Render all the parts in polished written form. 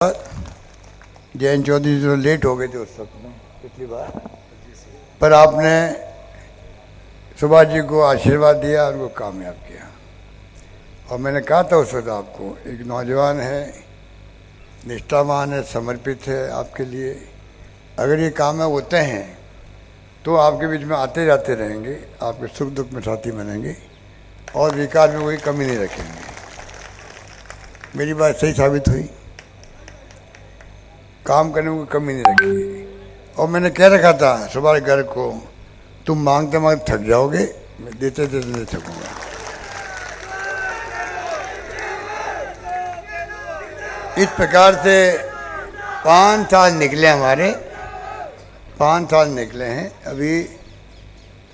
जयंत चौधरी जो लेट हो गए थे उस वक्त में पिछली बार, पर आपने सुभाष जी को आशीर्वाद दिया और वो कामयाब किया। और मैंने कहा था उस वक्त आपको, एक नौजवान है, निष्ठावान है, समर्पित है आपके लिए। अगर ये कामयाब होते हैं तो आपके बीच में आते जाते रहेंगे, आपके सुख दुख में साथी बनेंगे और विकास में कोई कमी नहीं रखेंगे। मेरी बात सही साबित हुई, काम करने में कोई कमी नहीं रखी। और मैंने कह रखा था सुभाष गर्ग को, तुम मांगते मांगते थक जाओगे, मैं देते देते नहीं थकूंगा। इस प्रकार से 5 साल निकले हमारे, 5 साल निकले हैं। अभी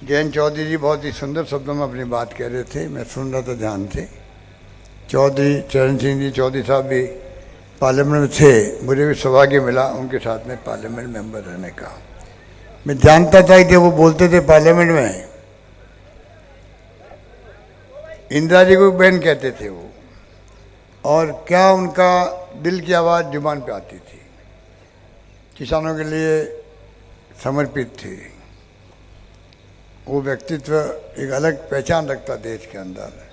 जयंत चौधरी जी बहुत ही सुंदर शब्दों में अपनी बात कह रहे थे, मैं सुन रहा था ध्यान से। चौधरी चरण सिंह जी चौधरी साहब भी पार्लियामेंट में थे, मुझे भी सौभाग्य मिला उनके साथ में पार्लियामेंट मेंबर रहने का। मैं जानता था कि वो बोलते थे पार्लियामेंट में, इंदिरा जी को बहन कहते थे वो, और क्या उनका दिल की आवाज़ जुबान पे आती थी। किसानों के लिए समर्पित थे वो व्यक्तित्व, एक अलग पहचान रखता देश के अंदर।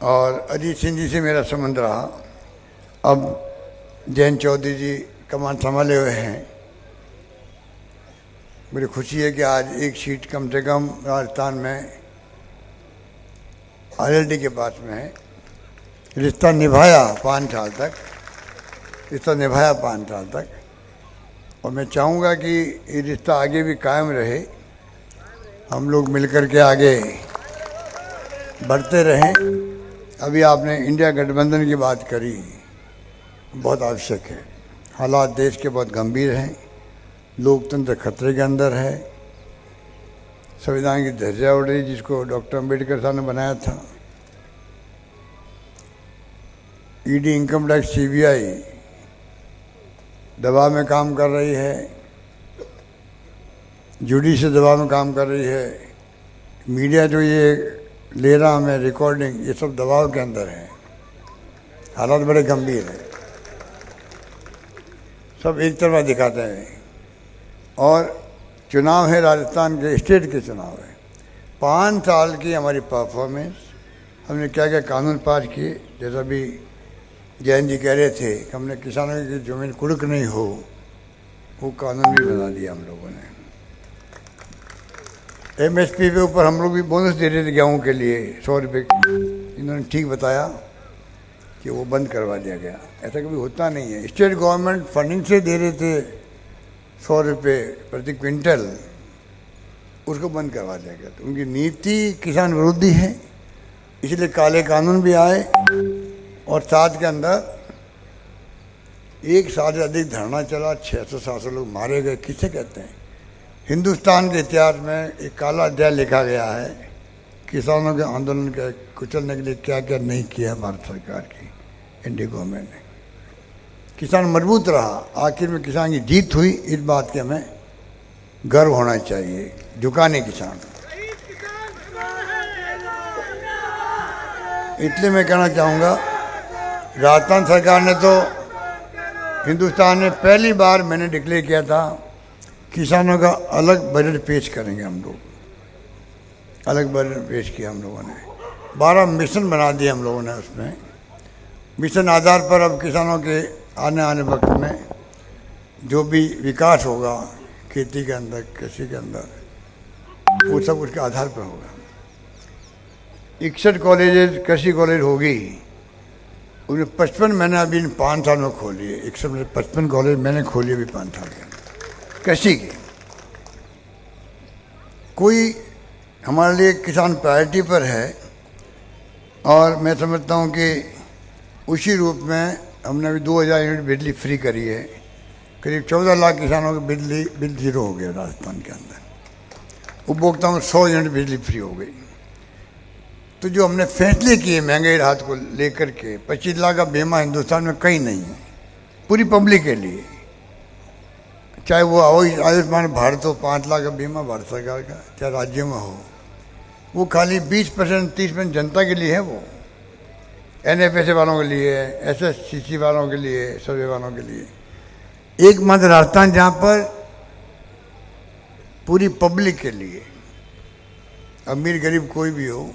और अजीत सिंह जी से मेरा संबंध रहा। अब जयंत चौधरी जी कमान संभाले हुए हैं। मुझे खुशी है कि आज एक सीट कम से कम राजस्थान में आरएलडी के पास में है। रिश्ता निभाया 5 साल तक, रिश्ता निभाया 5 साल तक, और मैं चाहूँगा कि ये रिश्ता आगे भी कायम रहे, हम लोग मिलकर के आगे बढ़ते रहें। अभी आपने इंडिया गठबंधन की बात करी, बहुत आवश्यक है। हालात देश के बहुत गंभीर हैं, लोकतंत्र खतरे के अंदर है, संविधान की धज्जियां उड़ रही जिसको डॉक्टर अम्बेडकर साहब ने बनाया था। ईडी, इनकम टैक्स, सीबीआई दबाव में काम कर रही है, जुडिशल दबाव में काम कर रही है, मीडिया जो ये ले रहा हमें रिकॉर्डिंग, ये सब दबाव के अंदर है। हालात बड़े गंभीर हैं, सब एक तरफा दिखाते हैं। और चुनाव है, राजस्थान के स्टेट के चुनाव है। 5 साल की हमारी परफॉर्मेंस, हमने क्या क्या कानून पास किए, जैसा भी जयंत जी कह रहे थे कि हमने किसानों की जमीन कुड़क नहीं हो, वो कानून भी बना दिया हम लोगों ने। एमएसपी के ऊपर हम लोग भी बोनस दे रहे थे गेहूँ के लिए 100 रुपये, इन्होंने ठीक बताया कि वो बंद करवा दिया गया। ऐसा कभी होता नहीं है। स्टेट गवर्नमेंट फंडिंग से दे रहे थे 100 रुपये प्रति क्विंटल, उसको बंद करवा दिया गया। तो उनकी नीति किसान विरोधी है, इसलिए काले कानून भी आए। और साथ के अंदर 1 साल से अधिक धरना चला, 600-700 लोग मारे गए। किसे कहते हैं? हिंदुस्तान के इतिहास में एक काला अध्याय लिखा गया है, किसानों के आंदोलन के कुचलने के लिए क्या क्या नहीं किया भारत सरकार की, इंडिया गवर्नमेंट ने। किसान मजबूत रहा, आखिर में किसान की जीत हुई। इस बात के हमें गर्व होना चाहिए, झुका नहीं किसान। इसलिए मैं कहना चाहूँगा, राजस्थान सरकार ने तो, हिंदुस्तान में पहली बार मैंने डिक्लेयर किया था किसानों का अलग बजट पेश करेंगे हम लोग। अलग बजट पेश किया हम लोगों ने, 12 मिशन बना दिए हम लोगों ने। उसमें मिशन आधार पर अब किसानों के आने वक्त में जो भी विकास होगा खेती के अंदर, कृषि के अंदर, वो सब उसके आधार पर होगा। 61 कॉलेज, कृषि कॉलेज होगी, उन्हें 55 मैंने अभी इन 5 साल में खोली है। 55 कॉलेज मैंने खोली अभी 5 साल के अंदर कृषि की। कोई हमारे लिए किसान प्रायोरिटी पर है, और मैं समझता हूँ कि उसी रूप में हमने अभी 2000 यूनिट बिजली फ्री करी है। करीब 14 लाख किसानों के बिल जीरो हो गया राजस्थान के अंदर। उपभोक्ताओं में 100 यूनिट बिजली फ्री हो गई। तो जो हमने फैसले किए महंगाई राहत को लेकर के, 25 लाख का बीमा हिंदुस्तान में कहीं नहीं है पूरी पब्लिक के लिए। चाहे वो आयुष्मान भारत हो, 5 लाख का बीमा भारत सरकार का, चाहे राज्यों में हो, वो खाली 20%, 30% जनता के लिए है वो। NFSA वालों के लिए, SSCC वालों के लिए, सर्वे वालों के लिए। एकमात्र राजस्थान जहाँ पर पूरी पब्लिक के लिए, अमीर गरीब कोई भी हो,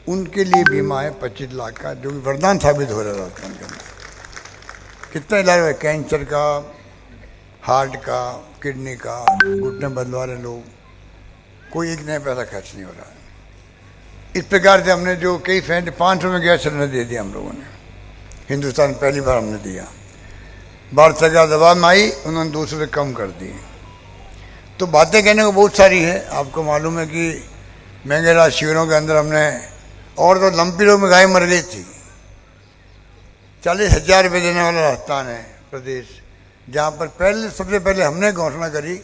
उनके लिए बीमा है 25 लाख का, जो कि वरदान साबित हो रहा है राजस्थान के अंदर। कितना इलाज है, कैंसर का, हार्ट का, किडनी का, घुटने बदलवा रहे लोग, कोई एक नया पैसा खर्च नहीं हो रहा है। इस प्रकार से हमने जो कई फैसले, 500 में गैस सिलेंडर दे दिया हम लोगों ने, हिंदुस्तान पहली बार हमने दिया। भारत सरकार दबाव में आई, उन्होंने 200 रुपये कम कर दिए। तो बातें कहने को बहुत सारी है। आपको मालूम है कि महंगे राज शिविरों के अंदर हमने, और तो लंपी रोग में गाय मर गई थी। 40,000 रुपये देने वाला राजस्थान है प्रदेश, जहाँ पर पहले सबसे पहले हमने घोषणा करी,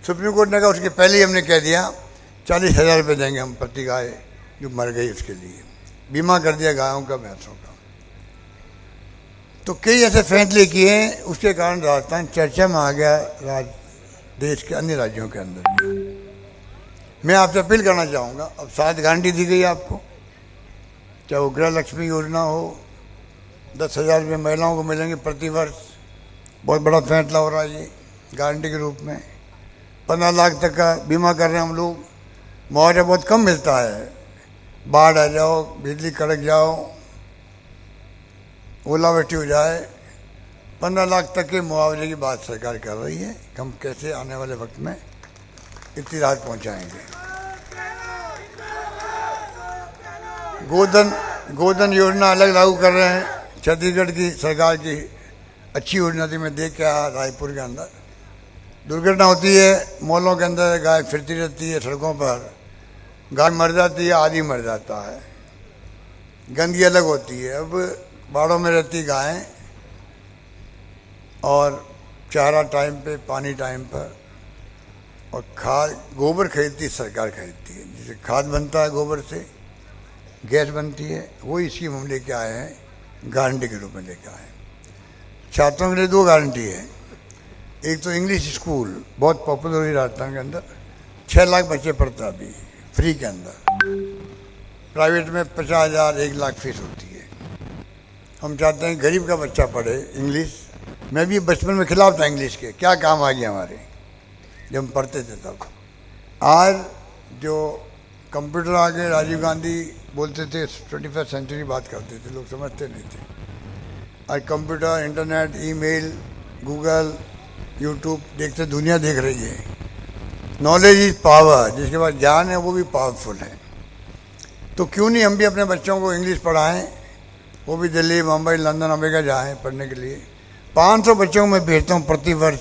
सुप्रीम कोर्ट ने कहा, उसके पहले ही हमने कह दिया 40,000 रुपये देंगे हम प्रति गाय जो मर गई, उसके लिए बीमा कर दिया गायों का, भैंसों का। तो कई ऐसे फैसले किए, उसके कारण राजस्थान चर्चा में आ गया देश के अन्य राज्यों के अंदर भी। मैं आपसे अपील करना चाहूँगा, अब 7 गारंटी दी गई आपको, चाहे वो गृह लक्ष्मी योजना हो, 10,000 रुपये महिलाओं को मिलेंगे प्रति वर्ष, बहुत बड़ा फैसला हो रहा है ये गारंटी के रूप में। 15 लाख तक का बीमा कर रहे हैं हम लोग। मुआवजा बहुत कम मिलता है, बाढ़ आ जाओ, बिजली कड़क जाओ, ओलावृष्टि हो जाए, 15 लाख तक के मुआवजे की बात सरकार कर रही है। हम कैसे आने वाले वक्त में इतनी राहत पहुंचाएंगे। गोधन योजना अलग लागू कर रहे हैं, छत्तीसगढ़ की सरकार की अच्छी योजना थी, मैं देख के आया रायपुर के अंदर। दुर्घटना होती है मॉलों के अंदर, गाय फिरती रहती है सड़कों पर, गाय मर जाती है, आदमी मर जाता है, गंदगी अलग होती है। अब बाड़ों में रहती गायें, और चारा टाइम पे, पानी टाइम पर, और खाद गोबर खरीदती सरकार खरीदती है, जिससे खाद बनता है, गोबर से गैस बनती है। वो स्कीम हम लेके आए हैं, गारंटी के रूप में लेके आए हैं। छात्रों के लिए 2 गारंटी है। एक तो इंग्लिश स्कूल बहुत पॉपुलर हुई राजस्थान के अंदर, 6 लाख बच्चे पढ़ते हैं अभी फ्री के अंदर। प्राइवेट में 50,000 1 लाख फीस होती है। हम चाहते हैं गरीब का बच्चा पढ़े इंग्लिश। मैं भी बचपन में खिलाफ था इंग्लिश के, क्या काम आ गया हमारे जब हम पढ़ते थे तब। आज जो कंप्यूटर आ गए, राजीव गांधी बोलते थे 21st सेंचुरी बात करते थे, लोग समझते नहीं थे। आज computer, internet, email, Google, YouTube देखते दुनिया देख रही है। नॉलेज इज पावर, जिसके पास ज्ञान है वो भी पावरफुल है। तो क्यों नहीं हम भी अपने बच्चों को इंग्लिश पढ़ाएं, वो भी दिल्ली, मुंबई, लंदन, अमेरिका जाएं पढ़ने के लिए। 500 बच्चों को मैं भेजता हूँ प्रति वर्ष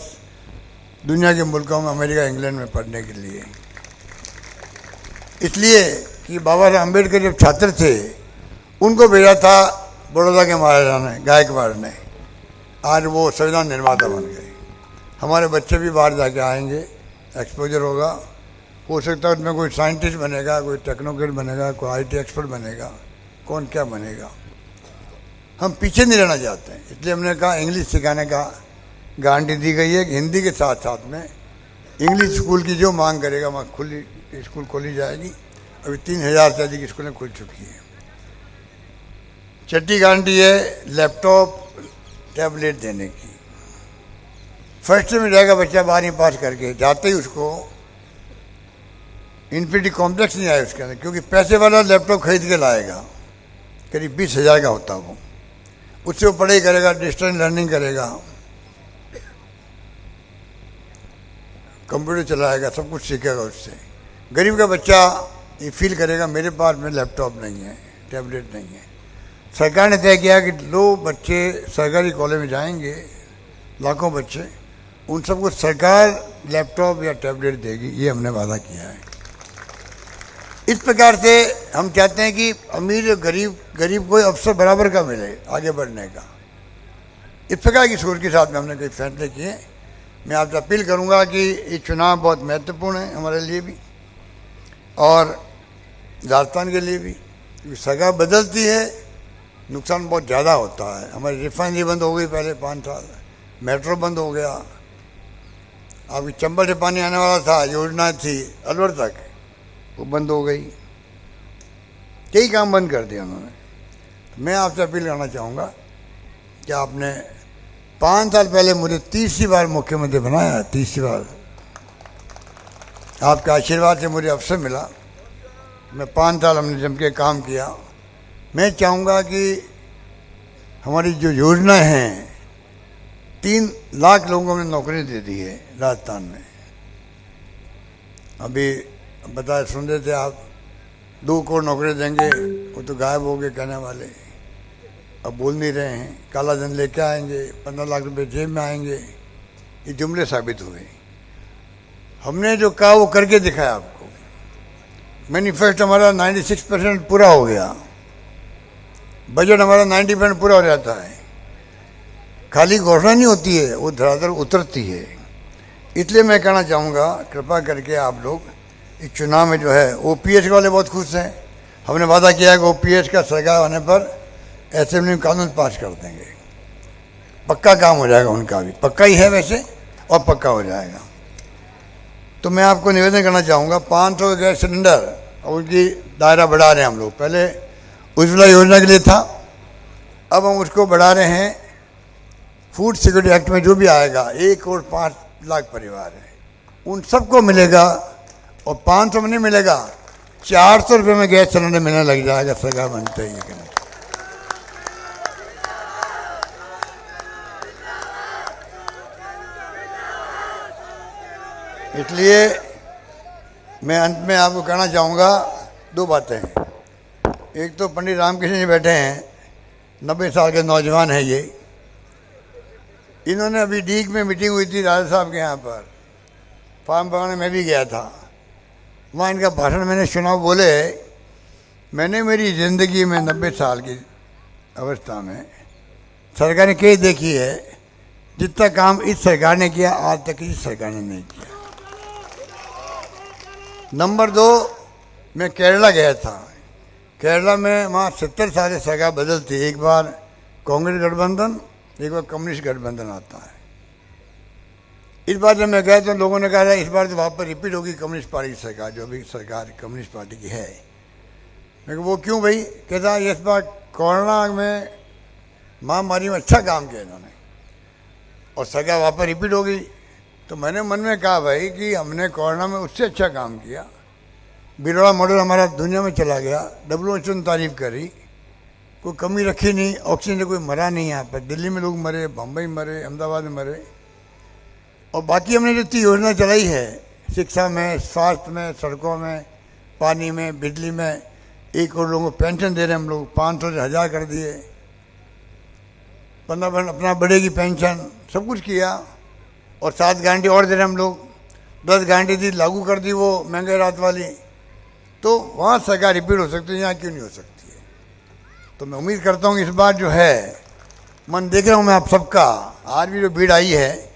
दुनिया के मुल्कों में, अमेरिका, इंग्लैंड में पढ़ने के लिए। इसलिए कि बाबा साहब अम्बेडकर जब छात्र थे, उनको भेजा था बड़ौदा के महाराजा ने, गायकवाड़ ने। आज वो संविधान निर्माता बन गए। हमारे बच्चे भी बाहर जाके आएंगे, एक्सपोजर होगा। हो सकता है उसमें कोई साइंटिस्ट बनेगा, कोई टेक्नोक्रेट बनेगा, कोई IT एक्सपर्ट बनेगा, कौन क्या बनेगा। हम पीछे नहीं रहना चाहते हैं, इसलिए हमने कहा इंग्लिश सिखाने का गारंटी दी गई है कि हिंदी के साथ साथ में इंग्लिश स्कूल की जो मांग करेगा वहाँ स्कूल खोली जाएगी। अभी 3,000 से अधिक स्कूलें खुल चुकी हैं। छठी गारंटी है लैपटॉप, टैबलेट देने की। फर्स्ट में जाएगा बच्चा 12वीं पास करके, जाते ही उसको इन्फिनिटी कॉम्प्लेक्स नहीं आया उसके अंदर, क्योंकि पैसे वाला लैपटॉप खरीद के लाएगा, करीब 20,000 का होता वो। उससे वो पढ़ाई करेगा, डिस्टेंस लर्निंग करेगा, कंप्यूटर चलाएगा, सब कुछ सीखेगा उससे। गरीब का बच्चा ये फील करेगा मेरे पास में लैपटॉप नहीं है, टैबलेट नहीं है। सरकार ने तय किया कि लो बच्चे सरकारी कॉलेज में जाएंगे, लाखों बच्चे, उन सबको सरकार लैपटॉप या टैबलेट देगी, ये हमने वादा किया है। इस प्रकार से हम चाहते हैं कि अमीर और गरीब को अवसर बराबर का मिले आगे बढ़ने का। इस प्रकार की सोच के साथ में हमने कई फैसले किए। मैं आपसे अपील करूंगा कि ये चुनाव बहुत महत्वपूर्ण है हमारे लिए भी और राजस्थान के लिए भी, क्योंकि सरकार बदलती है, नुकसान बहुत ज़्यादा होता है। हमारी रिफाइनरी बंद हो गई पहले 5 साल, मेट्रो बंद हो गया, अभी चंबल से पानी आने वाला था, योजना थी अलवर तक, वो बंद हो गई। कई काम बंद कर दिया उन्होंने। मैं आपसे अपील करना चाहूँगा कि आपने 5 साल पहले मुझे 30वीं बार मुख्यमंत्री बनाया, 30वीं बार आपके आशीर्वाद से मुझे अवसर मिला। मैं 5 साल हमने जम के काम किया। मैं चाहूँगा कि हमारी जो योजना है 3 लाख लोगों को हमने नौकरी दे दी है राजस्थान में। अभी बताए सुन रहे थे आप 2 करोड़ नौकरी देंगे, वो तो गायब हो गए कहने वाले, अब बोल नहीं रहे हैं। काला धन लेके आएंगे, 15 लाख रुपए जेब में आएंगे, ये जुमले साबित हुए। हमने जो कहा वो करके दिखाया आपको। मैनिफेस्टो हमारा 96% पूरा हो गया, बजट हमारा 90% पूरा हो जाता है। खाली घोषणा नहीं होती है, वो धरातल उतरती है। इसलिए मैं कहना चाहूँगा कृपा करके आप लोग इस चुनाव में जो है, ओपीएस वाले बहुत खुश हैं। हमने वादा किया है कि ओपीएस का सरकार होने पर असेंबली में कानून पास कर देंगे, पक्का काम हो जाएगा उनका भी, पक्का ही है वैसे, और पक्का हो जाएगा। तो मैं आपको निवेदन करना चाहूँगा 500 गैस सिलेंडर और उनकी दायरा बढ़ा रहे हैं हम लोग। पहले उज्ज्वला योजना के लिए था, अब हम उसको बढ़ा रहे हैं। फूड सिक्योरिटी एक्ट में जो भी आएगा 1 करोड़ 5 लाख परिवार है, उन सबको मिलेगा। और 500 में नहीं मिलेगा, 400 रुपये में गैस सिलेंडर मिलने लग जाएगा सरकार बनते ही। इसलिए मैं अंत में आपको कहना चाहूँगा 2 बातें हैं। एक तो पंडित रामकृष्ण जी बैठे हैं, 90 साल के नौजवान हैं ये। इन्होंने अभी डीग में मीटिंग हुई थी राजा साहब के यहाँ पर, फार्म बनाने में भी गया था। वहाँ इनका भाषण मैंने सुना। बोले मैंने मेरी ज़िंदगी में 90 साल की अवस्था में सरकार ने कई देखी है, जितना काम इस सरकार ने किया आज तक किसी सरकार ने नहीं किया। नंबर 2, मैं केरला गया था। केरला में वहाँ 70 साल से सरकार बदलती है, एक बार कांग्रेस गठबंधन, एक बार कम्युनिस्ट गठबंधन आता है। इस बार जब मैं गया तो लोगों ने कहा इस बार तो वहाँ पर रिपीट होगी कम्युनिस्ट पार्टी की सरकार, जो भी सरकार कम्युनिस्ट पार्टी की है। मैं वो क्यों भाई? कहता इस बार कोरोना में महामारी में अच्छा काम किया इन्होंने और सरकार वहाँ पर रिपीट होगी। तो मैंने मन में कहा भाई कि हमने कोरोना में उससे अच्छा काम किया, बिरला मॉडल हमारा दुनिया में चला गया, WHO ने तारीफ करी, कोई कमी रखी नहीं, ऑक्सीजन से कोई मरा नहीं। यहाँ पर दिल्ली में लोग मरे, बम्बई मरे, अहमदाबाद में मरे। और बाकी हमने जितनी योजना चलाई है, शिक्षा में, स्वास्थ्य में, सड़कों में, पानी में, बिजली में, 1 करोड़ लोगों को पेंशन दे रहे हैं हम लोग, 500 से 1000 कर दिए, 15% अपना बढ़ेगी पेंशन, सब कुछ किया। और 7 गारंटी और दे रहे हम लोग, 10 गारंटी दी, लागू कर दी वो महंगे रात वाली। तो वहाँ सरकार रिपीट हो सकती है, यहाँ क्यों नहीं हो सकती है? तो मैं उम्मीद करता हूँ इस बार जो है, मन देख रहा हूँ मैं आप सबका, आज भी जो भीड़ आई है,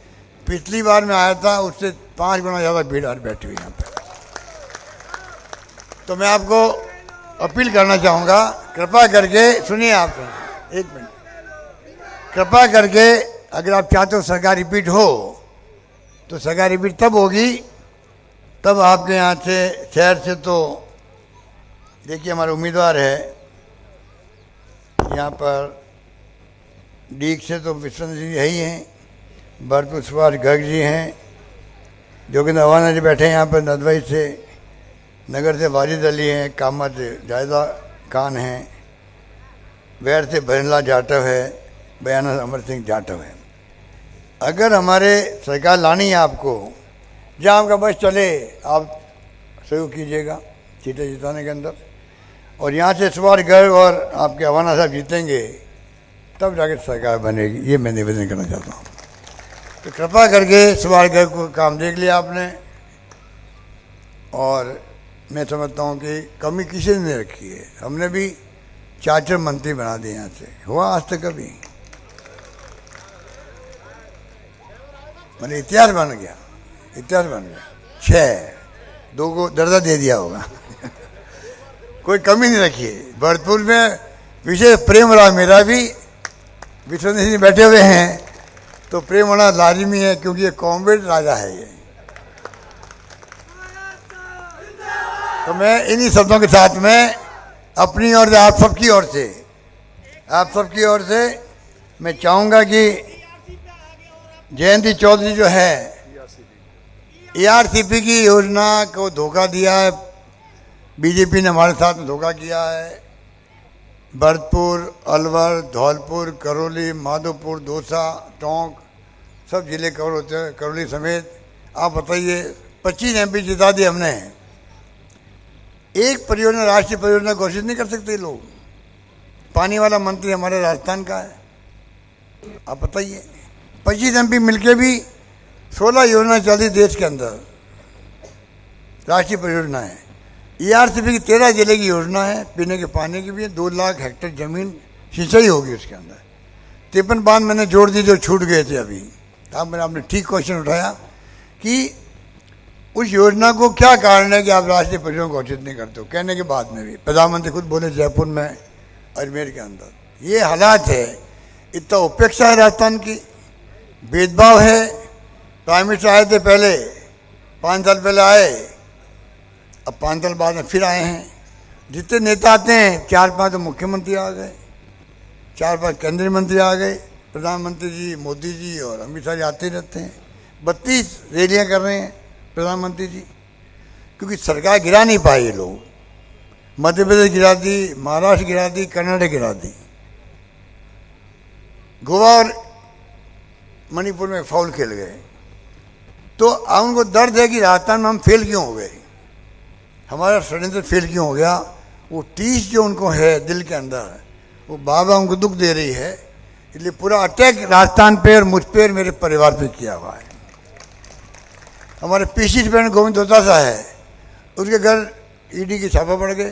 पिछली बार में आया था उससे 5 गुना ज़्यादा भीड़ आज बैठी हुई यहाँ पर। तो मैं आपको अपील करना चाहूँगा, कृपा करके सुनिए, आप सुनिए 1 मिनट, कृपा करके अगर आप चाहते हो सरकार रिपीट हो तो सरकार रिपीट तब होगी तब आपके यहाँ से शहर से, तो देखिए हमारे उम्मीदवार है यहाँ पर डीग से तो विश्वनाथ जी यही हैं, भरतपुर सुभाष गर्ग जी हैं, जोगिंदर अवाना जी बैठे हैं यहाँ पर नदवाई से, नगर से वाजिद अली हैं, कामा से जायदा खान हैं, वैर से भजनलाल जाटव है, बयाना अमर सिंह जाटव है। अगर हमारे सरकार लानी है आपको, जहाँ आपका बस चले आप सहयोग कीजिएगा सीटें जिताने के अंदर। और यहाँ से सुभाष गर्ग और आपके अवाना साहब जीतेंगे तब जाकर सरकार बनेगी, ये मैं निवेदन करना चाहता हूँ। तो कृपा करके सुभाष गर्ग को काम देख लिया आपने, और मैं समझता हूँ कि कमी किसी ने नहीं रखी है। हमने भी 4 मंत्री बना दिए यहाँ से, हुआ आज तक कभी? मैंने इतिहास बन गया, इतिहास बन गया। 6, 2 को दर्जा दे दिया होगा कोई कमी नहीं रखी है। भरतपुर में विशेष प्रेम रहा मेरा भी, विश्वनाथ जी बैठे हुए हैं तो प्रेम होना लाजिमी है, क्योंकि ये कॉम्रेड राजा है ये। तो मैं इन्हीं शब्दों के साथ में अपनी और आप सबकी ओर से आप सबकी ओर से मैं चाहूँगा कि जयंती चौधरी जो है ERCP की योजना को धोखा दिया है, बीजेपी ने हमारे साथ में धोखा किया है। भरतपुर, अलवर, धौलपुर, करौली, माधोपुर, दौसा, टोंक सब जिले कवर होते हैं, करौली समेत। आप बताइए 25 MP जिता दिए हमने। एक परियोजना राष्ट्रीय परियोजना घोषित नहीं कर सकते लोग। पानी वाला मंत्री हमारे राजस्थान का है, आप बताइए। 25 MP मिलके भी 16 योजना चली देश के अंदर, राष्ट्रीय परियोजना है। ERCP की 13 जिले की योजना है, पीने के पानी की भी है। 2 लाख हेक्टेयर जमीन सिंचाई होगी उसके अंदर। 53 बांध मैंने जोड़ दी जो छूट गए थे अभी। आपने ठीक क्वेश्चन उठाया कि उस योजना को क्या कारण है कि आप राष्ट्रीय परियोजना घोषित नहीं करते हो। कहने के बाद में भी प्रधानमंत्री खुद बोले जयपुर में, अजमेर के अंदर ये हालात है। इतना उपेक्षा है राजस्थान की, भेदभाव है। प्राइम मिनिस्टर आए थे पहले, 5 साल पहले आए, अब 5 साल बाद में फिर आए हैं। जितने नेता आते हैं 4-5 तो मुख्यमंत्री आ गए, 4-5 केंद्रीय मंत्री आ गए, प्रधानमंत्री जी, मोदी जी और अमित शाह जी आते रहते हैं। 32 रैलियाँ कर रहे हैं प्रधानमंत्री जी, क्योंकि सरकार गिरा नहीं पाए ये लोग। मध्य प्रदेश गिरा दी, महाराष्ट्र गिरा दी, कर्नाटक गिरा दी, गोवा और मणिपुर में फाउल खेल गए। तो अब उनको दर्द है कि राजस्थान में हम फेल क्यों हो गए, हमारा षड्यंत्र फेल क्यों हो गया। वो टीस जो उनको है दिल के अंदर, वो बाबा उनको दुख दे रही है। इसलिए पूरा अटैक राजस्थान पे और मुझ पे और मेरे परिवार पे किया हुआ है। हमारे पीसी डिपेंडेंट गोविंद दोतासा है, उसके घर ED के छापा पड़ गए।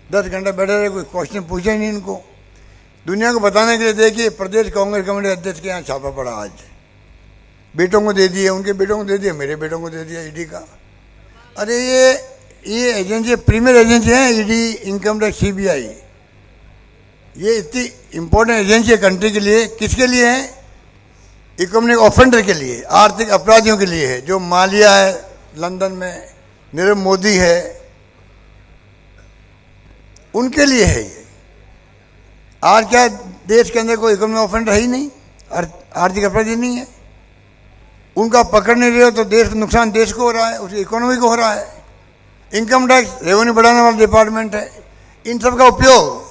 10 घंटा बैठे रहे, कोई क्वेश्चन पूछा ही नहीं इनको। दुनिया को बताने के लिए देखिए प्रदेश कांग्रेस कमेटी अध्यक्ष के यहाँ छापा पड़ा आज। बेटों को दे दिए, उनके बेटों को दे दिया, मेरे बेटों को दे दिया ED का। अरे ये एजेंसी प्रीमियर एजेंसी है ED, इनकम टैक्स, CBI। ये इतनी इंपॉर्टेंट एजेंसी है कंट्री के लिए। किसके लिए है? इकोनॉमिक ऑफेंडर के लिए, आर्थिक अपराधियों के लिए है। जो मालिया है लंदन में, नीरव मोदी है, उनके लिए है ये। आज क्या देश के अंदर कोई इकोनॉमिक ऑफेंडर है ही नहीं, आर्थिक अपराधी नहीं है। उनका पकड़ नहीं रहे हो तो देश का नुकसान देश को हो रहा है, उसकी इकोनॉमी को हो रहा है। इनकम टैक्स रेवेन्यू बढ़ाने वाला डिपार्टमेंट है। इन सब का उपयोग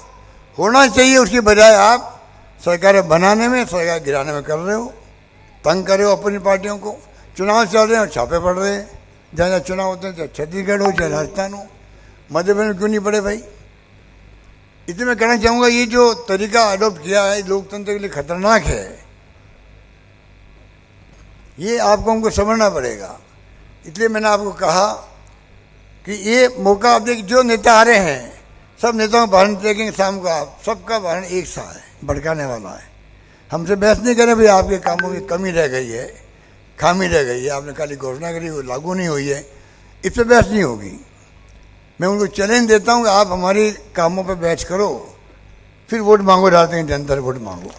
होना चाहिए, उसकी बजाय आप सरकारें बनाने में, सरकार गिराने में कर रहे हो। तंग कर रहे हो अपनी पार्टियों को। चुनाव चल रहे हैं और छापे पड़ रहे हैं। जहाँ जहाँ चुनाव होते हैं, चाहे छत्तीसगढ़ हो चाहे राजस्थान हो, मध्य प्रदेश में क्यों नहीं पड़े भाई। इसलिए मैं कहना चाहूँगा ये जो तरीका अडोप्ट किया है लोकतंत्र के लिए खतरनाक है। ये आपको हमको समझना पड़ेगा। इसलिए मैंने आपको कहा कि ये मौका अब देख, जो नेता आ रहे हैं सब नेताओं का भाषण देखेंगे शाम को, आप सबका भाषण एक सा है, भड़काने वाला है। हमसे बहस नहीं करें भाई आपके कामों की कमी रह गई है, खामी रह गई है, आपने खाली घोषणा करी, वो लागू नहीं हुई है, इस पर बहस नहीं होगी। मैं उनको चैलेंज देता हूँ कि आप हमारे कामों पर बहस करो, फिर वोट मांगो, रास्ते हैं जनता से वोट मांगो।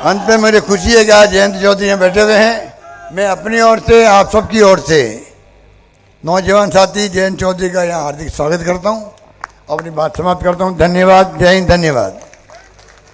अंत में मेरी खुशी है कि आज जयंती चौधरी यहाँ बैठे हुए हैं। मैं अपनी ओर से, आप सबकी ओर से नौजवान साथी जयंत चौधरी का यहाँ हार्दिक स्वागत करता हूँ। अपनी बात समाप्त करता हूँ। धन्यवाद। जय हिंद। धन्यवाद।